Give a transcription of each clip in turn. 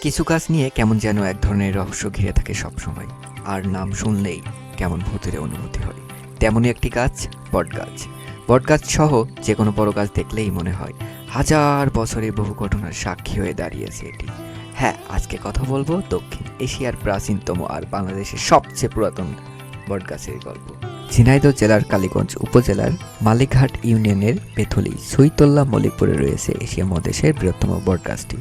কিছু গাছ নিয়ে কেমন যেন এক ধরনের রহস্য ঘিরে থাকে সবসময়, আর নাম শুনলেই কেমন ভূতের অনুভূতি হয়। তেমনই একটি গাছ বটগাছ। বটগাছ সহ যে কোনো বড় গাছ দেখলেই মনে হয় হাজার বছরের বহু ঘটনার সাক্ষী হয়ে দাঁড়িয়েছে এটি। হ্যাঁ, আজকে কথা বলবো দক্ষিণ এশিয়ার প্রাচীনতম আর বাংলাদেশের সবচেয়ে পুরাতন বটগাছের গল্প। ঝিনাইদহ জেলার কালীগঞ্জ উপজেলার মালিকহাট ইউনিয়নের পেথলি সুইতল্লা মল্লিকপুরে রয়েছে এশিয়া মহাদেশের বৃহত্তম বটগাছটি।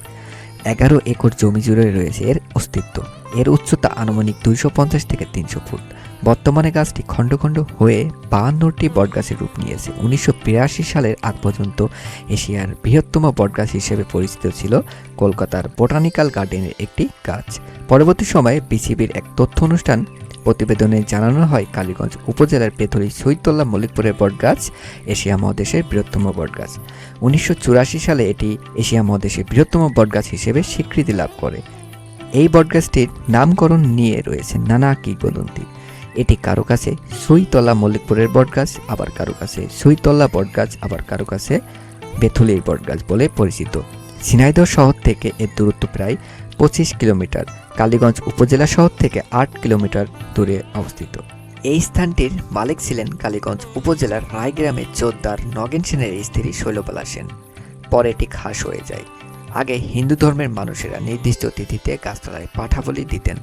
11 একর জমি জুড়ে রয়েছে এর অস্তিত্ব। এর উচ্চতা আনুমানিক 250 থেকে 300 ফুট। বর্তমানে গাছটি খণ্ড খণ্ড হয়ে 52টি বটগাছের রূপ নিয়েছে। 1982 সালের আগ পর্যন্ত এশিয়ার বৃহত্তম বটগাছ হিসেবে পরিচিত ছিল কলকাতার বোটানিক্যাল গার্ডেনের একটি গাছ। পরবর্তী সময়ে বিসিবির এক তথ্য অনুষ্ঠান প্রতিবেদনে জানানো হয় কালীগঞ্জ উপজেলার পেথলি সৈয়দুল্লাহ মল্লিকপুরের বটগাছ এশিয়া মহাদেশের বৃহত্তম বটগাছ। 1984 সালে এটি এশিয়া মহাদেশের বৃহত্তম বটগাছ হিসেবে স্বীকৃতি লাভ করে। এই বটগাছটির নামকরণ নিয়ে রয়েছে নানা কিংবদন্তি। এটি কারো কাছে সৈয়দুল্লাহ মল্লিকপুরের বটগাছ, আবার কারো কাছে সৈয়দুল্লাহ বটগাছ, আবার কারো কাছে বেথলির বটগাছ বলে পরিচিত। ঝিনাইদহ শহর থেকে এর দূরত্ব প্রায় 25 কিলোমিটার। কালীগঞ্জ উপজেলা শহর থেকে 8 কিলোমিটার দূরে অবস্থিত। এই স্থানটির মালিক ছিলেন কালীগঞ্জ উপজেলার রায়গ্রামের জোরদার নগেন সেনের স্ত্রী শৈলবালা সেন। পরে এটি খাস হয়ে যায়। আগে হিন্দু ধর্মের মানুষেরা নির্দিষ্ট তিথিতে গাছতলায় পাঠা বলি দিতেন।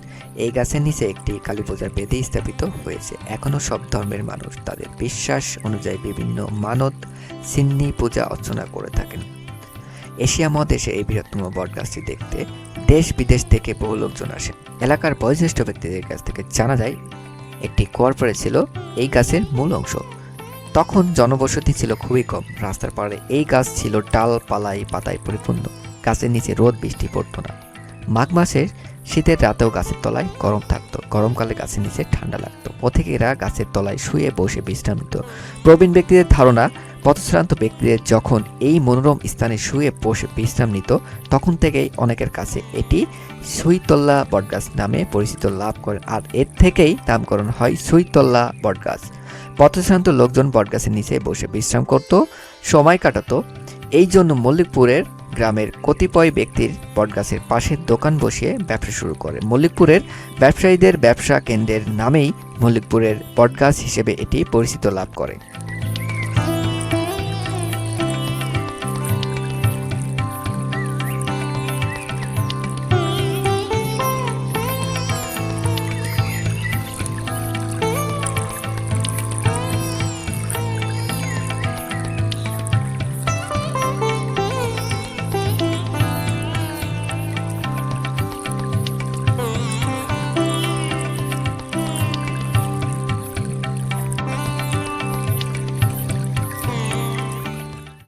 এই গাছের নিচে একটি কালী পূজার বেদি স্থাপিত হয়েছে। এখনও সব ধর্মের মানুষ তাদের বিশ্বাস অনুযায়ী বিভিন্ন মানত সিন্নি পূজা অর্চনা করে থাকেন। এশিয়া মহাদেশে এই বৃহত্তম বটগাছটি দেখতে দেশ বিদেশ থেকে বহু লোকজন আসেন। এলাকার বয়োজ্যেষ্ঠ ব্যক্তিদের কাছ থেকে জানা যায় একটি কুয়ার পরে ছিল এই গাছের মূল অংশ। তখন জনবসতি ছিল খুবই কম। রাস্তার পাড়ে এই গাছ ছিল ডাল পালাই পাতায় পরিপূর্ণ। গাছের নিচে রোদ বৃষ্টি পড়তো না। মাঘ মাসের শীতের রাতেও গাছের তলায় গরম থাকতো। গরমকালে গাছের নিচে ঠান্ডা লাগতো। পথিকেরা গাছের তলায় শুয়ে বসে বিশ্রাম নিত। প্রবীণ ব্যক্তিদের ধারণা, পথশ্রান্ত ব্যক্তিদের যখন এই মনোরম স্থানে শুয়ে বসে বিশ্রাম নিত, তখন থেকেই অনেকের কাছে এটি সৈয়দুল্লাহ বটগাছ নামে পরিচিত লাভ করে, আর এর থেকেই নামকরণ হয় সৈয়দুল্লাহ বটগাছ। পথশ্রান্ত লোকজন বটগাছের নিচে বসে বিশ্রাম করত, সময় কাটাতো। এই জন্য মল্লিকপুরের গ্রামের কতিপয় ব্যক্তির বটগাছের পাশে দোকান বসিয়ে ব্যবসা শুরু করে। মল্লিকপুরের ব্যবসায়ীদের ব্যবসা কেন্দ্রের নামেই মল্লিকপুরের বটগাছ হিসেবে এটি পরিচিত লাভ করে।